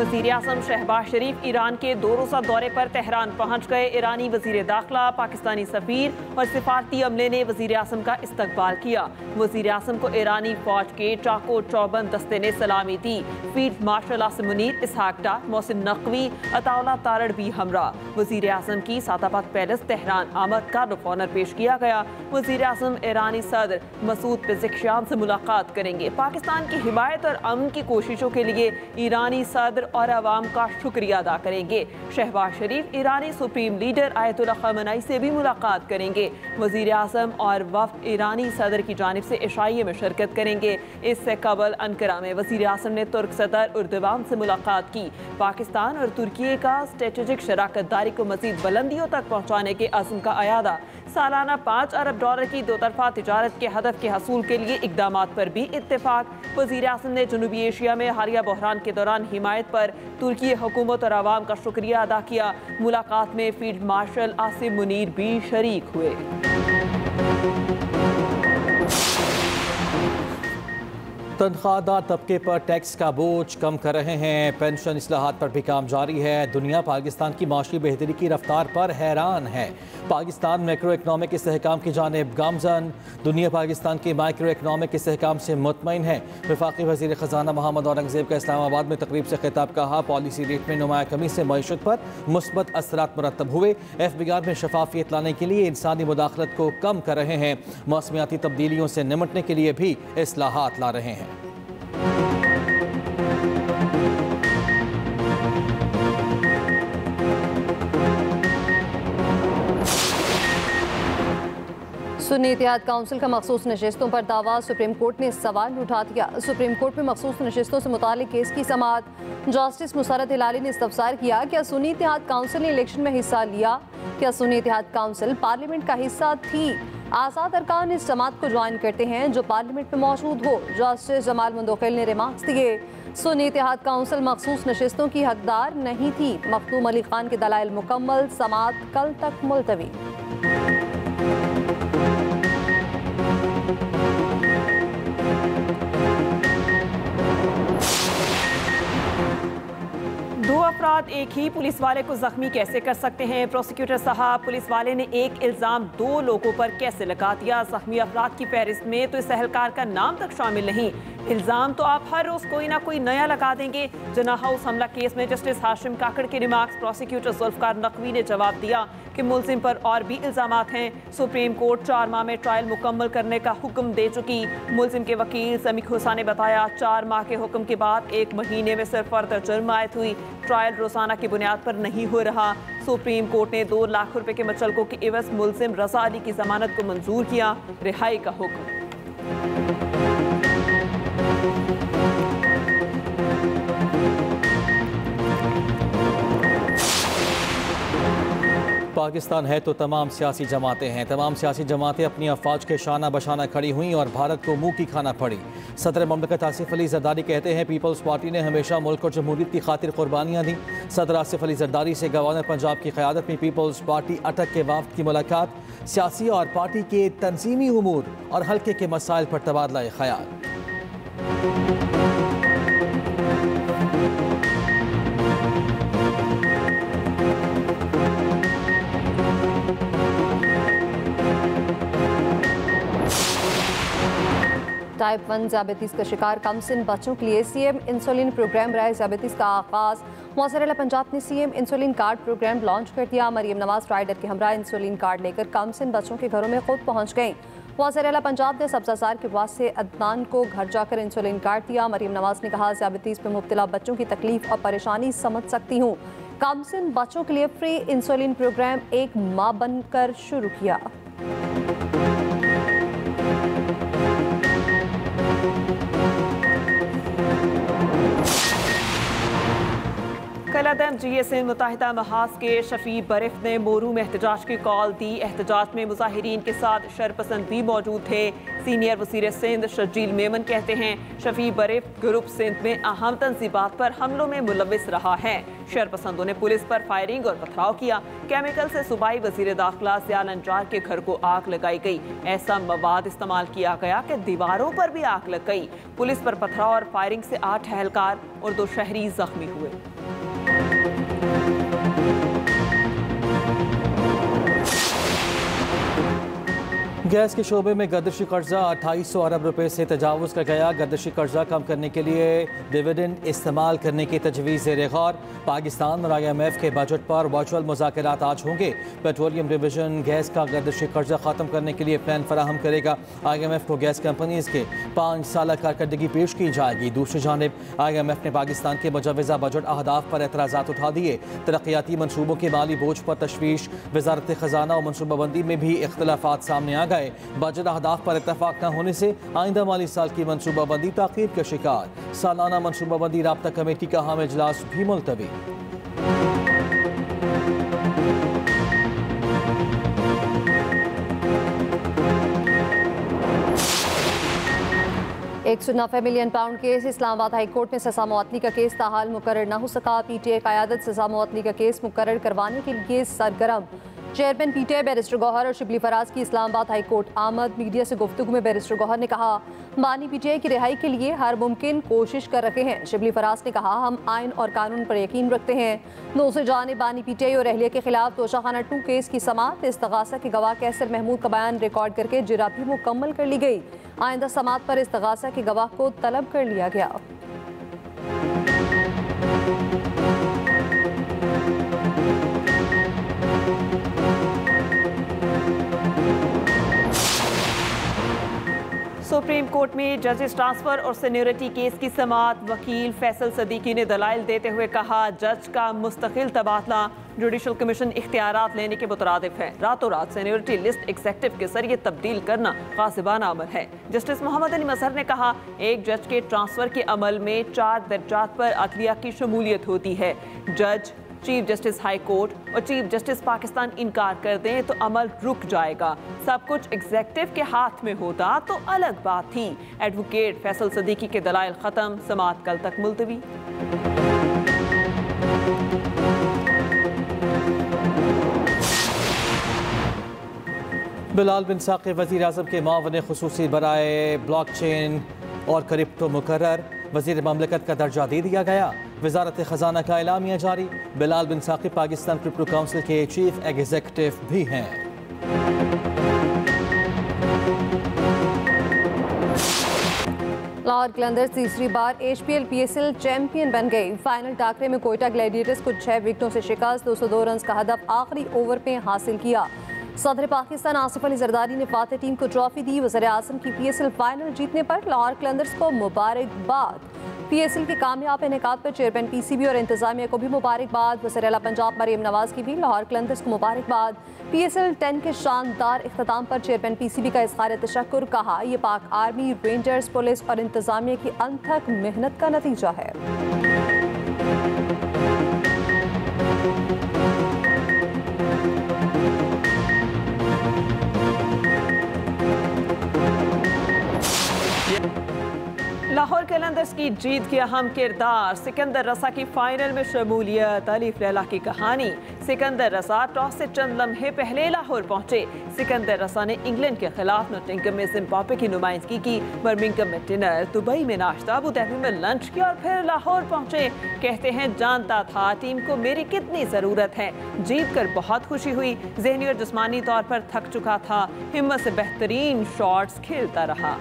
वज़ीर आज़म शहबाज शरीफ ईरान के 2 रोज़ा दौरे पर तेहरान पहुँच गए। ईरानी वज़ीर दाखिला, पाकिस्तानी सफ़ीर और सिफारती अमले ने वज़ीर आज़म का इस्तकबाल किया। वज़ीर आज़म को ईरानी फ़ौज के चाको चौबंद दस्ते ने सलामी दी। फील्ड मार्शल आसिम मुनीर, इसहाक डार, मोहसिन नकवी, अताउल्लाह तारड़ भी हमरा। वज़ीर आज़म की सादाबाद पैलेस तेहरान आमद का रुख ऑनर पेश किया गया। वज़ीर आज़म ईरानी सदर मसूद पेज़ेश्कियान से मुलाकात करेंगे। पाकिस्तान की हिमायत और अमन की कोशिशों के लिए ईरानी सदर और अवाम का शुक्रिया अदा करेंगे। शहबाज शरीफ ईरानी सुप्रीम लीडर आयतुल्लाह खamenei से भी मुलाकात करेंगे। वज़ीर आज़म और वफ़द ईरानी सदर की जानिब से इशाइये में शिरकत करेंगे। इससे कबल अंकारा में वज़ीर आज़म ने तुर्क सदर उर्दुबान से मुलाकात की। पाकिस्तान और तुर्की का स्ट्रेटेजिक शराकतदारी को मज़ीद बुलंदियों तक पहुँचाने के अज़्म का अयादा। सालाना $5 अरब की दोतरफा तिजारत के हदफ के हसूल के लिए इक़दामात पर भी इत्तेफाक। वज़ीर आज़म ने जनूबी एशिया में हालिया बहरान के दौरान हिमायत पर तुर्की हुकूमत और आवाम का शुक्रिया अदा किया। मुलाकात में फील्ड मार्शल आसिम मुनीर भी शरीक हुए। तनख्वाहदार तबके पर टैक्स का बोझ कम कर रहे हैं। पेंशन इस्लाहात पर भी काम जारी है। दुनिया पाकिस्तान की माशी बेहतरी की रफ्तार पर हैरान है। पाकिस्तान मैक्रो इकनॉमिक इस्तेहकाम की जानिब गामजन। दुनिया पाकिस्तान के माइक्रो इकनॉमिक इस्तेहकाम से मुतमईन है। वफाकी वज़ीर ख़जाना मोहम्मद औरंगज़ेब का इस्लामाबाद में तकरीब से खिताब। कहा, पॉलिसी रेट में नुमाया कमी से मईशत पर मुस्बत असरात मुरतब हुए। FBR में शफाफियत लाने के लिए इंसानी मुदाखलत को कम कर रहे हैं। मौसमियाती तब्दीलियों से निमटने के लिए भी इस्लाहात ला रहे हैं। सुन्नी इत्तेहाद काउंसिल का मखसूस नशिस्तों पर दावा। सुप्रीम कोर्ट ने सवाल उठा दिया। सुप्रीम कोर्ट में मखसूस नशिस्तों से मुतालिक केस की समाअत। जस्टिस मुसरत हिलाली ने इस्तफसार किया, क्या सुन्नी इत्तेहाद काउंसिल ने इलेक्शन में हिस्सा लिया? क्या सुन्नी इत्तेहाद काउंसिल पार्लियामेंट का हिस्सा थी? आज़ाद अरकान इस जमात को ज्वाइन करते हैं जो पार्लियामेंट में मौजूद हो। जस्टिस जमाल मुंदखिल ने रिमार्क्स दिए। सुन्नी इत्तेहाद काउंसिल मखसूस नशिस्तों की हकदार नहीं थी। मखदूम अली खान के दलाइल मुकम्मल। समाअत कल तक मुलतवी। दो अफराद एक ही पुलिस वाले को जख्मी कैसे कर सकते हैं? प्रोसिक्यूटर साहब, पुलिस वाले ने एक इल्ज़ाम 2 लोगों पर कैसे लगा दिया? जख्मी अफराद की फहरिस्त में तो इस एहलकार का नाम तक शामिल नहीं। इल्ज़ाम तो आप हर रोज़ कोई ना कोई नया लगा देंगे। जना हाउस हमला केस में जस्टिस हाशिम काकड़ के रिमार्क्स। प्रोसिक्यूटर जुल्फ़कार नकवी ने जवाब दिया कि मुलजिम पर और भी इल्ज़ामात हैं। सुप्रीम कोर्ट 4 माह में ट्रायल मुकम्मल करने का हुक्म दे चुकी। मुलजिम के वकील समीक हुसैन ने बताया, 4 माह के हुक्म के बाद 1 महीने में सिर्फ फर्दर जुर्म आयत हुई। ट्रायल रोजाना की बुनियाद पर नहीं हो रहा। सुप्रीम कोर्ट ने 2 लाख रुपए के मचलकों के एवज मुलजिम रजा अली की जमानत को मंजूर किया। रिहाई का हुक्म। पाकिस्तान है तो तमाम सियासी जमातें हैं। तमाम सियासी जमातें अपनी अफवाज के शाना बशाना खड़ी हुई और भारत को मुंह की खाना पड़ी। सदर ममलकत आसिफ अली जरदारी कहते हैं, पीपल्स पार्टी ने हमेशा मुल्क और जमहूरियत की खातिर कुर्बानियाँ दी। सदर आसिफ अली जरदारी से गवर्नर पंजाब की क़यादत में पीपल्स पार्टी अटक के वफ़द की मुलाकात। सियासी और पार्टी के तंजीमी उमूर और हल्के के मसाइल पर तबादला ख्याल। टाइप 1 ज़ियाबतीस का शिकार कमसिन बच्चों के लिए सीएम इंसुलिन प्रोग्राम राय ज़ियाबतीस का आगाज़। मौसर पंजाब ने CM insulin card programme launch कर दिया। मरियम नवाज राइडर के हमरा इंसुलिन कार्ड लेकर कमसिन बच्चों के घरों में खुद पहुँच गई। मौसर पंजाब ने सब्ज़ाजार के वास्ते अदनान को घर जाकर इंसुलिन कार्ड दिया। मरियम नवाज ने कहा, ज़ियाबतीस में मुब्तला बच्चों की तकलीफ और परेशानी समझ सकती हूँ। कमसिन बच्चों के लिए फ्री इंसुलिन प्रोग्राम एक माँ बनकर शुरू किया। कलअदम GSM मुत्तहिदा महाज के शफी बरिफ ने मोरू में एहतजाज की कॉल दी। एहतजाज में मुजाहिरीन के साथ शरपसंद भी मौजूद थे। सीनियर वज़ीर सिंध शर्जील मेमन कहते हैं शफी बरीफ ग्रुप सिंध में अहम तंजीबात पर हमलों में मुलविस रहा है। शरपसंदों ने पुलिस पर फायरिंग और पथराव किया। केमिकल से सूबाई वज़ीर दाखिला ज़ियाल अंजार के घर को आग लगाई गई। ऐसा मवाद इस्तेमाल किया गया कि दीवारों पर भी आग लग गई। पुलिस पर पथराव और फायरिंग से 8 एहलकार और 2 शहरी जख्मी हुए। गैस के शोबे में गर्दिशी कर्जा 2800 अरब रुपए से तजावुज़ कर गया। गर्दिशी कर्जा कम करने के लिए डिविडेंड इस्तेमाल करने की तजवीज़ ज़ेर गौर। पाकिस्तान और IMF के बजट पर वर्चुअल मुज़ाकरात आज होंगे। पेट्रोलियम डिवीजन गैस का गर्दिशी कर्जा ख़त्म करने के लिए प्लान फराहम करेगा। IMF को गैस कंपनीज़ के 5 साल कारकर्दगी पेश की जाएगी। दूसरी जानिब IMF ने पाकिस्तान के मुजव्वज़ा बजट अहदाफ पर एतराज़ात उठा दिए। तरक्याती मनसूबों के माली बोझ पर तशवीश। वज़ारत ख़जाना और मनसूबाबंदी में भी इख्तलाफात सामने आ गए। बजट अहदाफ पर इत्तफाक न होने से आइंदा माली साल की मनसूबाबंदी ताख़ीर का शिकार। सालाना मनसूबाबंदी राब्ता कमेटी का अहम इजलास भी मुलतवी। £190 million case. Islamabad high court में सजा मुअत्तली का केस ताहाल मुकर्रर न हो सका। PTI क़यादत सजा मुअत्तली का केस मुकर्रर करवाने के लिए सरगर्म। चेयरमैन PTI बैरिस्टर गौहर और शिबली फराज की इस्लामाबाद हाई कोर्ट आमद। मीडिया से गुफ्तगू में बैरिस्टर गौहर ने कहा बानी PTI की रिहाई के लिए हर मुमकिन कोशिश कर रहे हैं। शिबली फराज ने कहा हम आइन और कानून पर यकीन रखते हैं। दूसरी जानिब बानी PTI और अहलिया के खिलाफ तोशाखाना 2 केस की समाअत। इस्तगासा के गवाह कैसर महमूद का बयान रिकॉर्ड करके जिरा भी मुकम्मल कर ली गई। आइंदा समाअत पर इस्तगासा के गवाह को तलब कर लिया गया। सुप्रीम कोर्ट में जजेस ट्रांसफर और सीनियरिटी केस की समाअत। वकील फैसल सदीकी ने दलाइल देते हुए कहा जज का मुस्तकिल तबादला जुडिशल कमीशन इख्तियारात लेने के मुतरादिफ है। रातों रात सीनियरिटी लिस्ट एग्जेक्टिव के जरिए तब्दील करना गासिबाना अमल है। जस्टिस मोहम्मद अली मजहर ने कहा एक जज के ट्रांसफर के अमल में 4 दर्जात पर अदलिया की शमूलियत होती है। जज, चीफ जस्टिस हाई कोर्ट और चीफ जस्टिस पाकिस्तान इनकार कर दें तो अमल रुक जाएगा। सब कुछ एग्जेक्टिव के हाथ में होता तो अलग बात थी। एडवोकेट फैसल सदीकी के दलाइल खत्म। समाअत कल तक मुलतवी। बिलाल बिन साक़िब वज़ीर आज़म के मावन ख़ुसूसी बराए ब्लॉकचेन और क्रिप्टो मुकर्रर। वज़ीर ममलकत का दर्जा दे दिया गया। वज़ारत ख़जाना का एलामिया जारी। बिलाल बिन साक़िब पाकिस्तान क्रिप्टो काउंसिल के चीफ एग्जीक्यूटिव भी हैं। लाहौर कलंदर्स तीसरी बार HPL PSL चैंपियन बन गई। फाइनल टाकरे में कोयटा ग्लैडिएटर्स को 6 विकेटों से शिकस्त। 202 रन का हदफ आखिरी ओवर में हासिल किया। सदर पाकिस्तान आसिफ अली जरदारी ने फातह टीम को ट्रॉफी दी। वज़ीर आज़म की PSL फाइनल जीतने पर लाहौर कलंदर्स को मुबारकबाद। PSL के कामयाब इनेकाद पर चेयरमैन PCB और इंतजामिया को भी मुबारकबाद। वज़ीर आला पंजाब मरियम नवाज की भी लाहौर कलंदर्स को मुबारकबाद। PSL 10 के शानदार इख्तिताम पर चेयरमैन PCB का इज़हार तशक्कुर। कहा यह पाक आर्मी, रेंजर्स, पुलिस और इंतजामिया की अनथक मेहनत का नतीजा है। लाहौर कलंदर्स की जीत के अहम किरदार। सिकंदर रसा की फाइनल में शमूलियत। अलीफ लैला की कहानी। सिकंदर रसा टॉस से चंद लम्हे पहले लाहौर पहुंचे। सिकंदर रसा ने इंग्लैंड के खिलाफ नॉटिंघम में जिम्बाब्वे की नुमाइंदगी की। बर्मिंघम में डिनर, दुबई में नाश्ता, अबू धाबी में लंच किया और फिर लाहौर पहुंचे। कहते हैं जानता था टीम को मेरी कितनी ज़रूरत है। जीत कर बहुत खुशी हुई। ज़हनी और जिस्मानी तौर पर थक चुका था। हिम्मत से बेहतरीन शॉट्स खेलता रहा।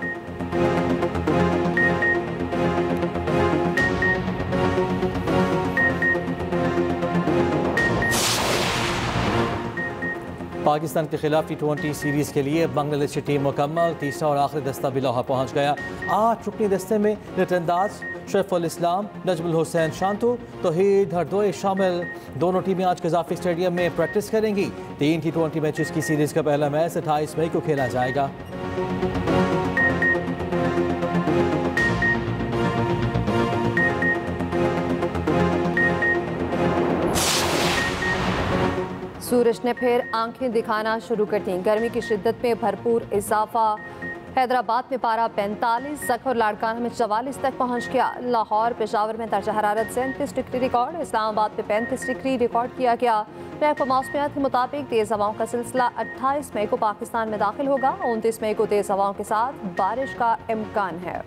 पाकिस्तान के खिलाफ T20 सीरीज़ के लिए बांग्लादेश की टीम मुकम्मल। तीसरा और आखिरी दस्ता भी लाहौर पहुँच गया। 8 रुकनी दस्ते में नितंदाज, शरीफुल इस्लाम, नजमुल हुसैन शांतु, तौहीद हरदोई शामिल। दोनों टीमें आज कज़ाफ़ी स्टेडियम में प्रैक्टिस करेंगी। 3 T20 मैचेस की सीरीज़ का पहला मैच 28 मई को खेला जाएगा। सूरज ने फिर आंखें दिखाना शुरू कर दी। गर्मी की शिद्दत में भरपूर इजाफा। हैदराबाद में पारा 45, सख और लाड़काना में 44 तक पहुंच गया। लाहौर, पेशावर में दर्जा हरारत 37 डिग्री रिकॉर्ड, इस्लामाबाद में 35 डिग्री रिकॉर्ड किया गया। महकमा मौसमियात के मुताबिक तेज़ हवाओं का सिलसिला 28 मई को पाकिस्तान में दाखिल होगा। 29 मई को तेज़ हवाओं के साथ बारिश का इम्कान है।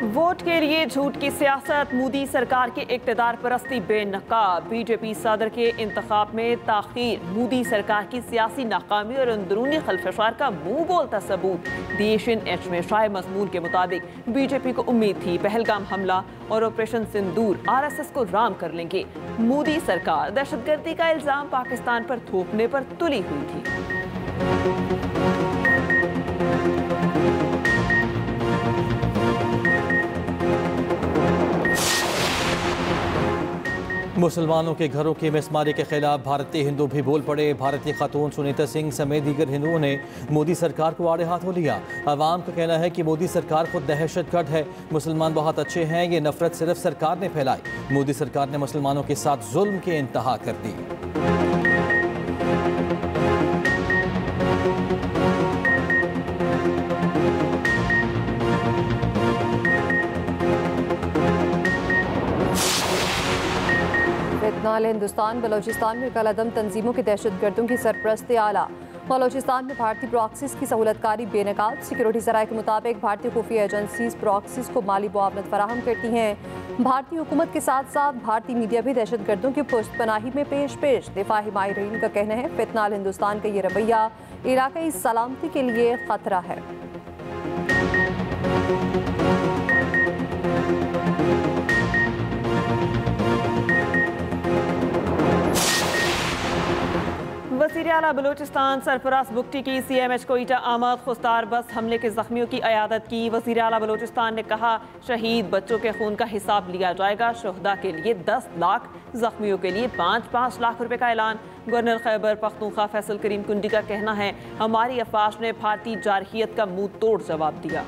वोट के लिए झूठ की सियासत, मोदी सरकार की इक़्तिदार परस्ती बेनकाब। बीजेपी सदर के इंतखाब में ताख़ीर, मोदी सरकार की सियासी नाकामी और अंदरूनी खलफशार का मुंह बोलता सबूत। DHN में शाये मज़मून के मुताबिक बीजेपी को उम्मीद थी पहलगाम हमला और ऑपरेशन सिंदूर RSS को राम कर लेंगे। मोदी सरकार दहशतगर्दी का इल्ज़ाम पाकिस्तान पर थोपने पर तुली हुई थी। मुसलमानों के घरों की मिसमारी के खिलाफ भारतीय हिंदू भी बोल पड़े। भारतीय खातून सुनीता सिंह समेत दीगर हिंदुओं ने मोदी सरकार को आड़े हाथों लिया। अवाम का कहना है कि मोदी सरकार खुद दहशतगर्द है, मुसलमान बहुत अच्छे हैं, ये नफरत सिर्फ सरकार ने फैलाई। मोदी सरकार ने मुसलमानों के साथ जुल्म की इंतहा कर दी। हिंदुस्तान बलोचिस्तान में कलअदम तंजीमों के दहशतगर्दों की सरपरस्ती आला। बलोचिस्तान में भारतीय प्रॉक्सीज की सहूलतकारी बेनकाब। सिक्योरिटी ज़राए के मुताबिक भारतीय खुफिया एजेंसीज प्रॉक्सीज को माली मुआवनत फराहम करती हैं। भारतीय हुकूमत के साथ साथ भारतीय मीडिया भी दहशतगर्दों की पुष्ट पनाही में पेश। दिफाही माहिरीन का कहना है फितनाल हिंदुस्तान का ये रवैया इलाकाई सलामती के लिए खतरा है। वज़ीर आला बलूचिस्तान सरफराज बुगटी की CMH कोयटा आमद। खुस्तार बस हमले के जख्मियों की अयादत की। वज़ीर आला बलूचिस्तान ने कहा शहीद बच्चों के खून का हिसाब लिया जाएगा। शोहदा के लिए 10 लाख, जख्मियों के लिए 5-5 लाख रुपए का ऐलान। गवर्नर खैबर पख्तूनख्वा फैसल करीम कुंडी का कहना है हमारी अफवाज ने भारतीय जारहियत का मुंह तोड़ जवाब दिया।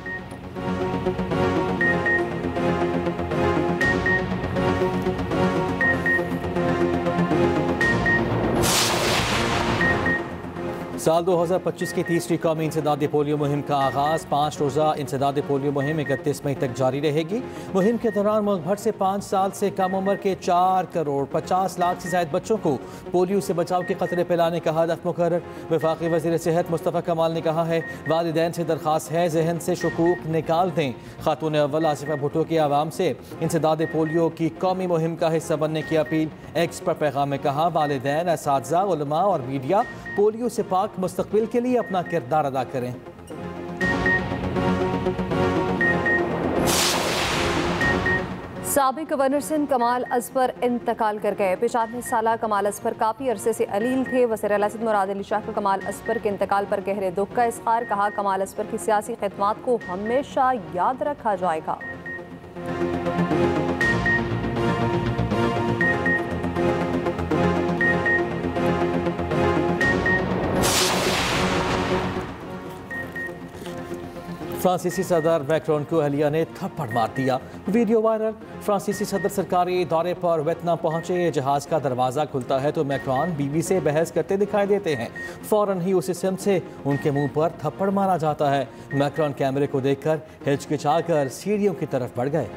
साल 2025 की तीसरी कौमी इंसदादी पोलियो मुहिम का आगाज़। 5 रोज़ा इंसदादी पोलियो मुहिम 31 मई तक जारी रहेगी। मुहिम के दौरान मुल्क भर से 5 साल से कम उम्र के 4 करोड़ 50 लाख से ज़ायद बच्चों को पोलियो से बचाव के खतरे पिलाने का हदफ मुकर्रर। वफाकी वज़ीर सेहत मुस्तफ़ा कमाल ने कहा है वालिदैन से दरख्वास्त है जहन से शुकूक निकाल दें। खातून अव्वल आसिफा भुट्टो की आवाम से इंसदादी पोलियो की कौमी मुहिम का हिस्सा बनने की अपील। एक्स पर पैगाम में कहा वालिदैन, असातिज़ा, उलमा और मीडिया पोलियो से पाक मुस्तकबिल के लिए अपना किरदार अदा करें। साबिक गवर्नर सिंध कमाल असफर इंतकाल कर गए। 95 साल कमाल असफर काफ़ी अरसे से अलील थे। वज़ीर आला सिंध मुराद अली शाह का कमाल असफर के इंतकाल पर गहरे दुख का इज़हार। कहा कमाल असफर की सियासी खिदमात को हमेशा याद रखा जाएगा। फ्रांसीसी सदर मैक्रोन को अहलिया ने थप्पड़ मार दिया। Video viral. फ्रांसीसी सदर सरकारी दौरे पर वियतनाम पहुंचे। जहाज का दरवाज़ा खुलता है तो मैक्रोन बीवी से बहस करते दिखाई देते हैं। फौरन ही उसी सिम से उनके मुंह पर थप्पड़ मारा जाता है। मैक्रोन कैमरे को देखकर हिचकिचाकर सीढ़ियों की तरफ बढ़ गए।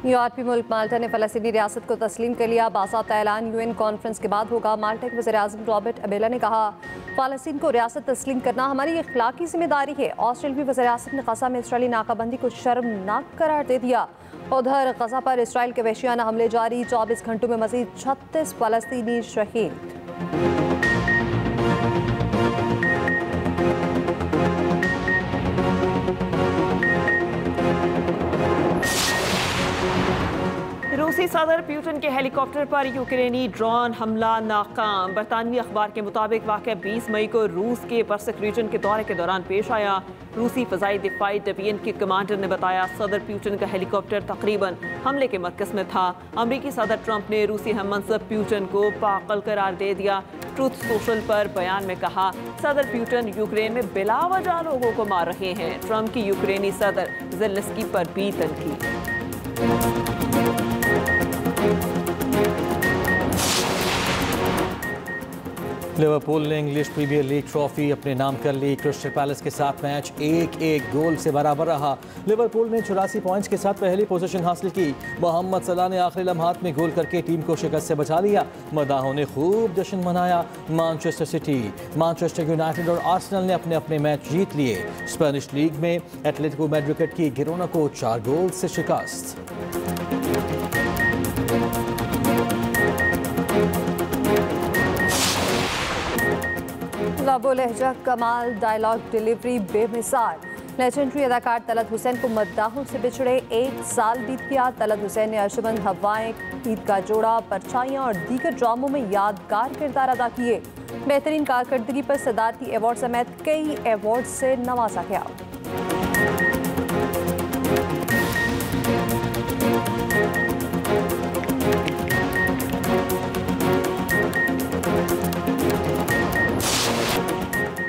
यूरोपीय मुल्क माल्टा ने फ़लस्तीनी रियासत को तस्लीम कर लिया। बाज़ाब्ता ऐलान UN कॉन्फ्रेंस के बाद होगा। माल्टा के वज़ीर-ए-आज़म रॉबर्ट अबेला ने कहा फ़लस्तीन को रियासत तस्लीम करना हमारी अखलाकी जिम्मेदारी है। ऑस्ट्रेलियाई वज़ीर-ए-आज़म ने गज़ा में इसराइली नाकाबंदी को शर्मनाक करार दे दिया। उधर गज़ा पर इसराइल के वहशियाना हमले जारी। 24 घंटों में मज़ीद 36 फ़लस्तीनी शहीद। रूसी सदर पुतिन के हेलीकॉप्टर पर यूक्रेनी ड्रोन हमला नाकाम। बरतानवी अखबार के मुताबिक वाक़या 20 मई को रूस के पर्सिक रीजन के दौरे के दौरान पेश आया। रूसी फ़ज़ाई दिफाई डिवीजन के कमांडर ने बताया सदर पुतिन का हेलीकॉप्टर तकरीबन हमले के मरकज़ में था। अमरीकी सदर ट्रंप ने रूसी हममंसब पुतिन को पागल करार दे दिया। ट्रूथ सोशल पर बयान में कहा सदर पुतिन यूक्रेन में बिलावजह लोगों को मार रहे हैं। ट्रंप की यूक्रेनी सदर ज़ेलेंस्की पर भी तनकीद। लिवरपूल ने इंग्लिश प्रीमियर लीग ट्रॉफी अपने नाम कर ली। क्रिस्टल पैलेस के साथ मैच 1-1 गोल से बराबर रहा। लिवरपूल ने 84 पॉइंट्स के साथ पहली पोजीशन हासिल की। मोहम्मद सलाह ने आखिरी लम्हात में गोल करके टीम को शिकस्त से बचा लिया। मदाहों ने खूब जश्न मनाया। मैनचेस्टर सिटी, मैनचेस्टर यूनाइटेड और आर्सेनल ने अपने अपने मैच जीत लिए। स्पेनिश लीग में एटलेटिको मैड्रिड की गिरोना को 4 गोल से शिकस्त। लबो लहजा कमाल, डायलॉग डिलीवरी बेमिसाल। लेजेंडरी अदाकार तलत हुसैन को मद्दाहों से बिछड़े 1 साल बीत गया। तलत हुसैन ने अर्शमंद हवाएं, ईद का जोड़ा, परछाइयां और दीगर ड्रामों में यादगार किरदार अदा किए। बेहतरीन कारकर्दगी पर सदारती अवार्ड समेत कई अवार्ड से नवाजा गया।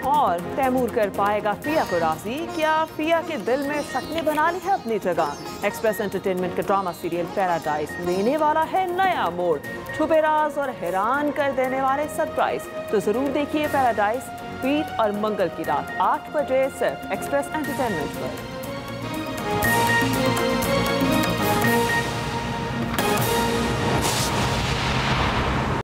और तैमूर कर पाएगा फिया को राजी? क्या फिया के दिल में शक ने बना ली है अपनी जगह? एक्सप्रेस एंटरटेनमेंट का ड्रामा सीरियल पैराडाइज लेने वाला है नया मोड़। छुपे राज और हैरान कर देने वाले सरप्राइज। तो जरूर देखिए पैराडाइज पीर और मंगल की रात 8 बजे सिर्फ एक्सप्रेस एंटरटेनमेंट पर।